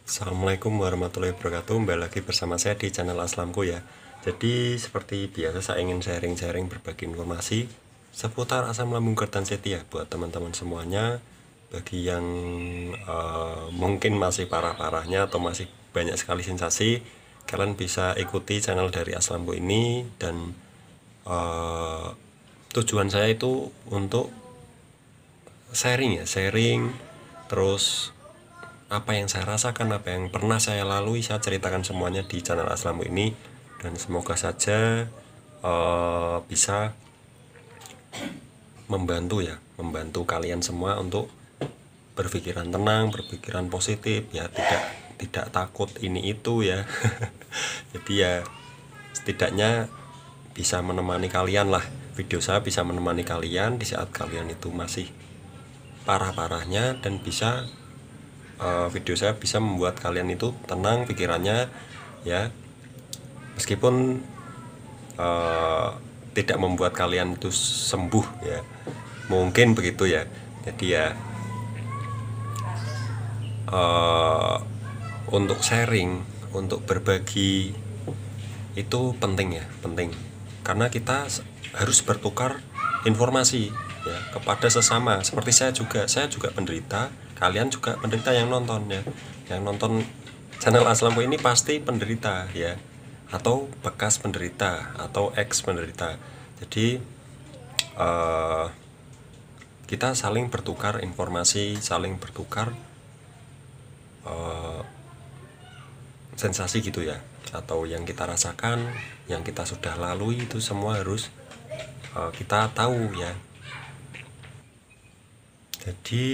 Assalamualaikum warahmatullahi wabarakatuh. Kembali lagi bersama saya di channel Aslamku ya. Jadi seperti biasa saya ingin sharing-sharing berbagi informasi seputar asam lambung Gordon-Setti ya buat teman-teman semuanya. Bagi yang mungkin masih parah-parahnya atau masih banyak sekali sensasi, kalian bisa ikuti channel dari Aslamku ini. Dan tujuan saya itu untuk sharing terus apa yang saya rasakan, apa yang pernah saya lalui, saya ceritakan semuanya di channel Aslamku ini. Dan semoga saja bisa membantu kalian semua untuk berpikiran tenang, berpikiran positif ya, tidak takut ini itu ya. Jadi ya setidaknya bisa menemani kalian lah, video saya bisa menemani kalian di saat kalian itu masih parah-parahnya, dan bisa video saya bisa membuat kalian itu tenang pikirannya ya, meskipun tidak membuat kalian itu sembuh ya, mungkin begitu ya. Jadi ya untuk sharing, untuk berbagi itu penting ya, penting karena kita harus bertukar informasi ya kepada sesama. Seperti saya juga penderita, kalian juga penderita yang nonton ya, yang nonton channel Aslamku ini pasti penderita ya, atau bekas penderita atau ex penderita. Jadi kita saling bertukar informasi, saling bertukar sensasi gitu ya, atau yang kita rasakan, yang kita sudah lalui, itu semua harus kita tahu ya. Jadi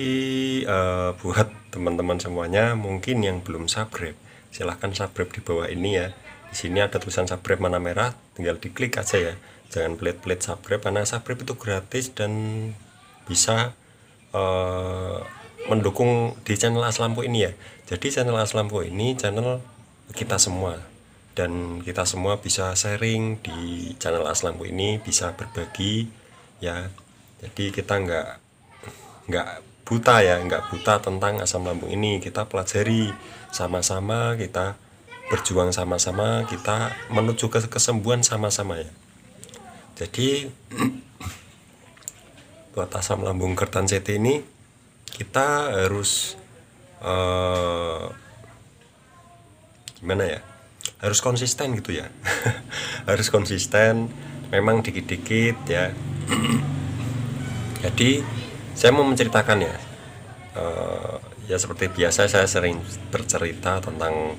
buat teman-teman semuanya mungkin yang belum subscribe, silahkan subscribe di bawah ini ya. Di sini ada tulisan subscribe warna merah, tinggal diklik aja ya. Jangan pelit-pelit subscribe, karena subscribe itu gratis dan bisa mendukung di channel Aslamku ini ya. Jadi channel Aslamku ini channel kita semua, dan kita semua bisa sharing di channel Aslamku ini, bisa berbagi ya. Jadi kita nggak buta ya, nggak buta tentang asam lambung ini. Kita pelajari sama-sama, kita berjuang sama-sama, kita menuju ke kesembuhan sama-sama ya. Jadi buat asam lambung Gordon-Setti ini kita harus gimana ya, harus konsisten gitu ya. Harus konsisten, memang dikit-dikit ya. Jadi saya mau menceritakan ya, ya seperti biasa saya sering bercerita tentang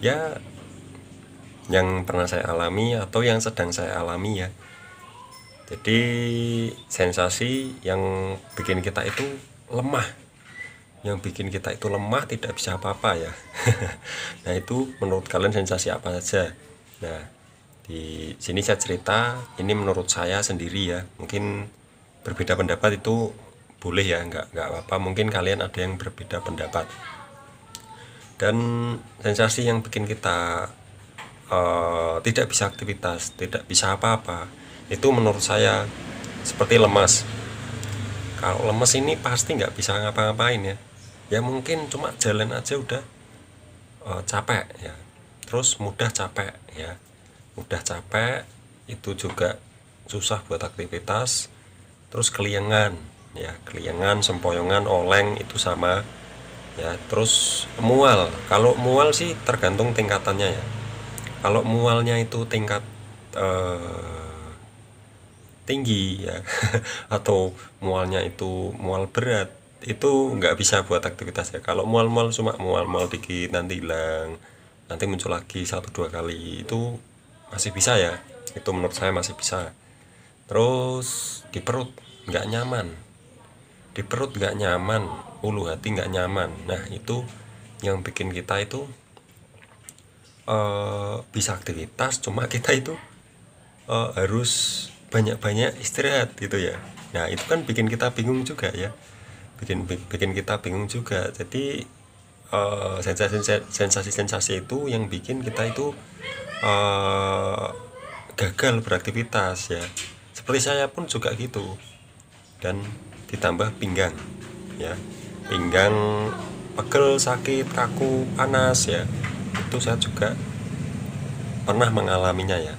ya yang pernah saya alami atau yang sedang saya alami ya. Jadi sensasi yang bikin kita itu lemah, yang bikin kita itu lemah, tidak bisa apa-apa ya. Nah itu menurut kalian sensasi apa saja? Nah di sini saya cerita, ini menurut saya sendiri ya, mungkin berbeda pendapat itu boleh ya, nggak apa-apa, mungkin kalian ada yang berbeda pendapat. Dan sensasi yang bikin kita tidak bisa aktivitas, tidak bisa apa-apa, itu menurut saya seperti lemas. Kalau lemes ini pasti nggak bisa ngapa-ngapain ya, ya mungkin cuma jalan aja udah capek ya, terus mudah capek ya, mudah capek, itu juga susah buat aktivitas. Terus keliengan ya, keliengan, sempoyongan, oleng itu sama ya. Terus mual, kalau mual sih tergantung tingkatannya ya. Kalau mualnya itu tingkat tinggi ya, atau mualnya itu mual berat, itu nggak bisa buat aktivitas ya. Kalau mual-mual cuma mual-mual dikit nanti hilang, nanti muncul lagi 1-2 kali, itu masih bisa ya, itu menurut saya masih bisa. Terus di perut nggak nyaman, di perut nggak nyaman, ulu hati nggak nyaman. Nah itu yang bikin kita itu bisa aktivitas, cuma kita itu harus banyak-banyak istirahat gitu ya. Nah itu kan bikin kita bingung juga ya, bikin kita bingung juga. Jadi sensasi-sensasi itu yang bikin kita itu gagal beraktivitas ya. Seperti saya pun juga gitu. Dan ditambah pinggang ya, pinggang pegel, sakit, kaku, panas ya, itu saya juga pernah mengalaminya ya.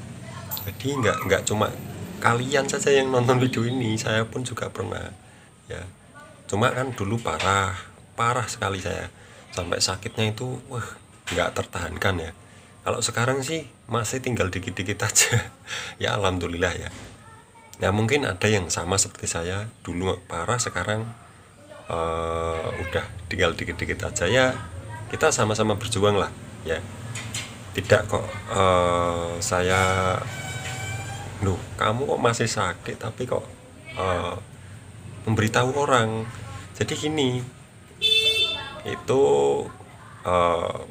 Jadi nggak cuma kalian saja yang nonton video ini, saya pun juga pernah ya. Cuma kan dulu parah sekali saya, sampai sakitnya itu wah nggak tertahankan ya. Kalau sekarang sih masih tinggal dikit-dikit aja ya, alhamdulillah ya. Ya mungkin ada yang sama seperti saya, dulu parah, sekarang udah tinggal dikit-dikit aja ya. Kita sama-sama berjuang lah ya. Tidak kok saya, loh kamu kok masih sakit tapi kok memberitahu orang. Jadi gini, itu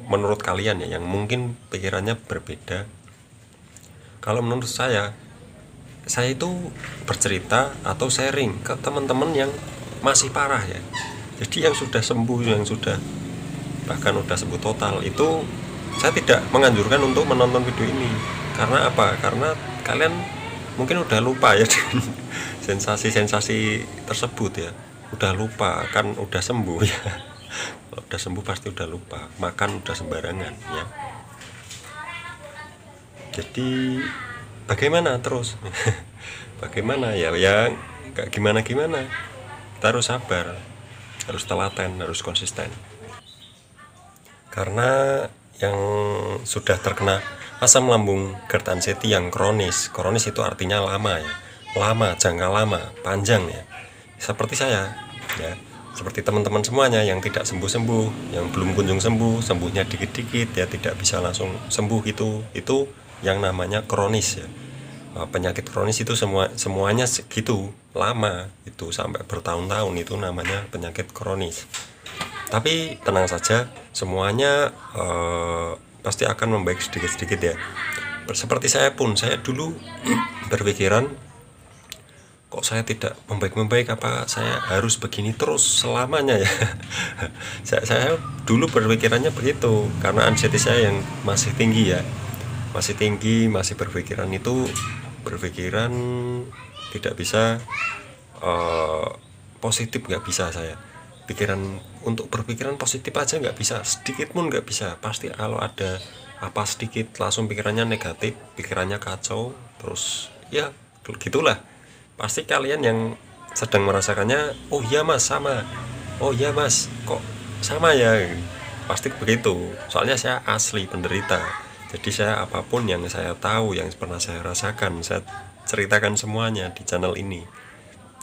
menurut kalian ya, yang mungkin pikirannya berbeda. Kalau menurut saya itu bercerita atau sharing ke teman-teman yang masih parah ya. Jadi yang sudah sembuh, yang sudah bahkan udah sembuh total, itu saya tidak menganjurkan untuk menonton video ini. Karena apa? Karena kalian mungkin udah lupa ya dengan sensasi-sensasi tersebut ya. Udah lupa, kan udah sembuh ya. Kalau udah sembuh pasti udah lupa, makan udah sembarangan ya. Jadi bagaimana terus? Bagaimana ya? Ya nggak gimana-gimana. Kita harus sabar, harus telaten, harus konsisten. Karena yang sudah terkena asam lambung GERD anxiety yang kronis itu artinya lama ya, lama, jangka lama, panjang ya. Seperti saya ya, seperti teman-teman semuanya yang tidak sembuh-sembuh, yang belum kunjung sembuh, sembuhnya dikit-dikit ya, tidak bisa langsung sembuh gitu. Itu yang namanya kronis ya. Penyakit kronis itu semuanya segitu lama, itu sampai bertahun-tahun, itu namanya penyakit kronis. Tapi tenang saja, semuanya pasti akan membaik sedikit-sedikit ya. Seperti saya pun, saya dulu berpikiran, kok saya tidak membaik-membaik, apa saya harus begini terus selamanya ya. saya dulu berpikirannya begitu, karena anxiety saya yang masih tinggi ya, masih berpikiran tidak bisa positif, nggak bisa saya. Untuk berpikiran positif aja nggak bisa, sedikit pun nggak bisa. Pasti kalau ada apa sedikit langsung pikirannya negatif, pikirannya kacau terus ya, gitulah. Pasti kalian yang sedang merasakannya, oh iya mas sama, oh iya mas kok sama ya, pasti begitu. Soalnya saya asli penderita, jadi saya apapun yang saya tahu, yang pernah saya rasakan, saya ceritakan semuanya di channel ini.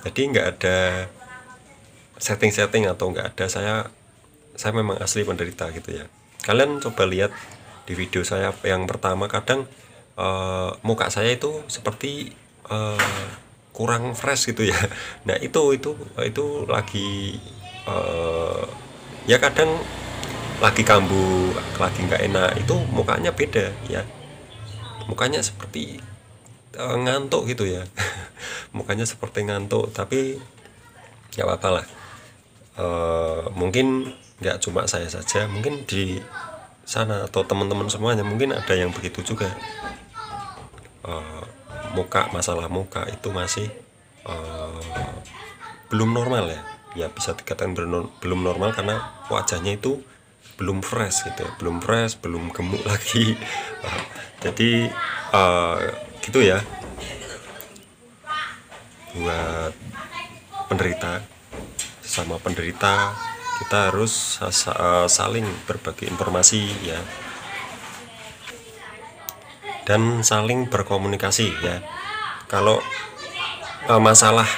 Jadi nggak ada setting atau nggak ada, saya memang asli penderita gitu ya. Kalian coba lihat di video saya yang pertama, kadang muka saya itu seperti kurang fresh gitu ya. Nah itu lagi ya kadang lagi kambuh, lagi nggak enak, itu mukanya beda ya, mukanya seperti ngantuk gitu ya. Mukanya seperti ngantuk, tapi nggak apa-apa lah. Mungkin nggak cuma saya saja, mungkin di sana atau teman-teman semuanya mungkin ada yang begitu juga. Masalah muka itu masih belum normal ya, bisa dikatakan belum normal, karena wajahnya itu belum fresh gitu ya, belum gemuk lagi. Jadi gitu ya, buat penderita, sama penderita kita harus saling berbagi informasi ya, dan saling berkomunikasi ya. Kalau masalah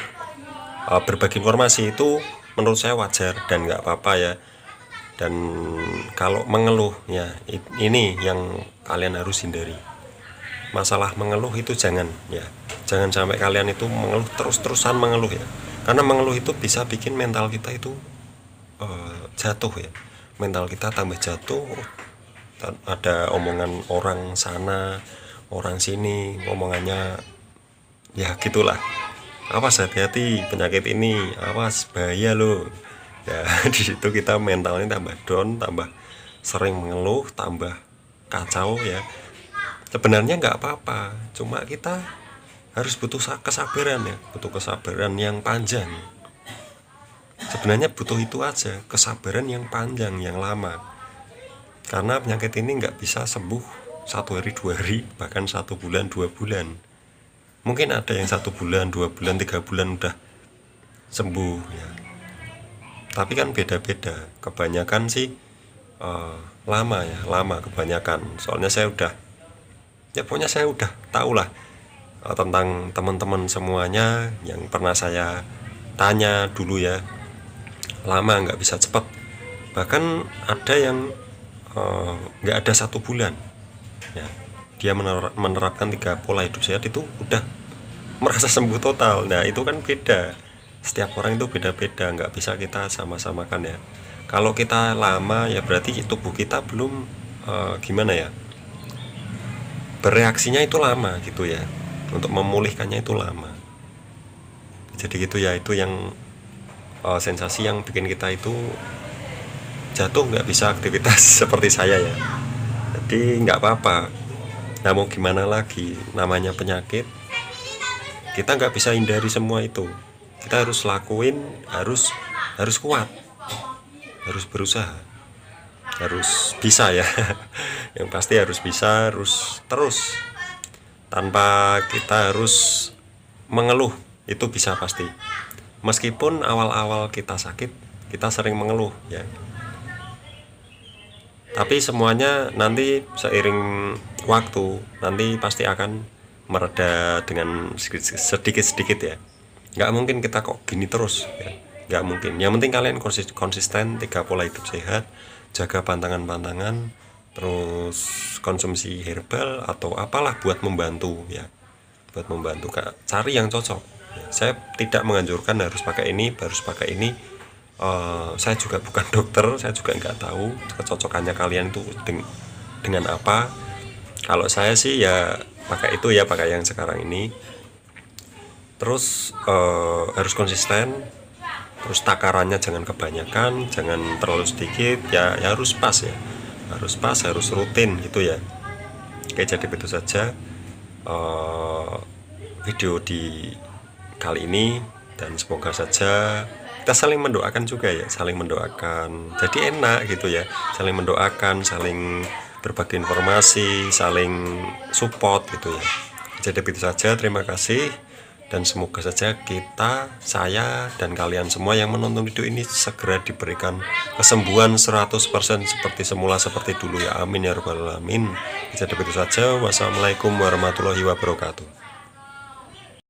berbagi informasi itu menurut saya wajar dan nggak apa-apa ya. Dan kalau mengeluh ya, ini yang kalian harus hindari. Masalah mengeluh itu jangan sampai kalian itu mengeluh terus-terusan mengeluh ya, karena mengeluh itu bisa bikin mental kita itu jatuh ya, mental kita tambah jatuh. Ada omongan orang sana orang sini, omongannya ya gitulah, awas hati-hati penyakit ini, awas bahaya loh ya. Di situ kita mentalnya tambah down, tambah sering mengeluh, tambah kacau ya. Sebenarnya nggak apa-apa, cuma kita harus butuh kesabaran ya, butuh kesabaran yang panjang. Sebenarnya butuh itu aja, kesabaran yang panjang, yang lama. Karena penyakit ini nggak bisa sembuh 1 hari 2 hari, bahkan 1 bulan 2 bulan. Mungkin ada yang 1 bulan 2 bulan 3 bulan udah sembuh ya. Tapi kan beda-beda. Kebanyakan sih lama ya, lama kebanyakan. Soalnya saya udah, ya pokoknya saya udah tahu lah tentang teman-teman semuanya yang pernah saya tanya dulu ya. Lama, nggak bisa cepat. Bahkan ada yang nggak ada 1 bulan ya, dia menerapkan 3 pola hidup sehat itu udah merasa sembuh total. Nah itu kan beda, setiap orang itu beda-beda, nggak bisa kita sama-samakan ya. Kalau kita lama ya berarti tubuh kita belum gimana ya, bereaksinya itu lama gitu ya, untuk memulihkannya itu lama. Jadi gitu ya, itu yang sensasi yang bikin kita itu jatuh nggak bisa aktivitas seperti saya ya. Jadi nggak apa-apa. Nah mau gimana lagi, namanya penyakit, kita nggak bisa hindari semua itu. Kita harus lakuin, harus kuat, harus berusaha, harus bisa ya. Yang pasti harus bisa, harus terus, tanpa kita harus mengeluh. Itu bisa pasti. Meskipun awal-awal kita sakit, kita sering mengeluh ya. Tapi semuanya nanti seiring waktu nanti pasti akan mereda dengan sedikit-sedikit ya. Nggak mungkin kita kok gini terus ya. Nggak mungkin. Yang penting kalian konsisten 3 pola hidup sehat, jaga pantangan-pantangan, terus konsumsi herbal atau apalah buat membantu ya. Buat membantu, cari yang cocok ya. Saya tidak menganjurkan harus pakai ini, harus pakai ini. Saya juga bukan dokter, saya juga nggak tahu kecocokannya kalian itu dengan apa. Kalau saya sih ya pakai itu ya, pakai yang sekarang ini. Terus harus konsisten, terus takarannya jangan kebanyakan, jangan terlalu sedikit ya, harus pas ya, harus pas, harus rutin gitu ya. Oke, jadi itu saja video di kali ini, dan semoga saja kita saling mendoakan juga ya, saling mendoakan, jadi enak gitu ya, saling mendoakan, saling berbagi informasi, saling support gitu ya. Jadi itu saja, terima kasih, dan semoga saja kita, saya, dan kalian semua yang menonton video ini segera diberikan kesembuhan 100% seperti semula, seperti dulu ya, amin ya rabbal alamin. Jadi itu saja, wassalamualaikum warahmatullahi wabarakatuh.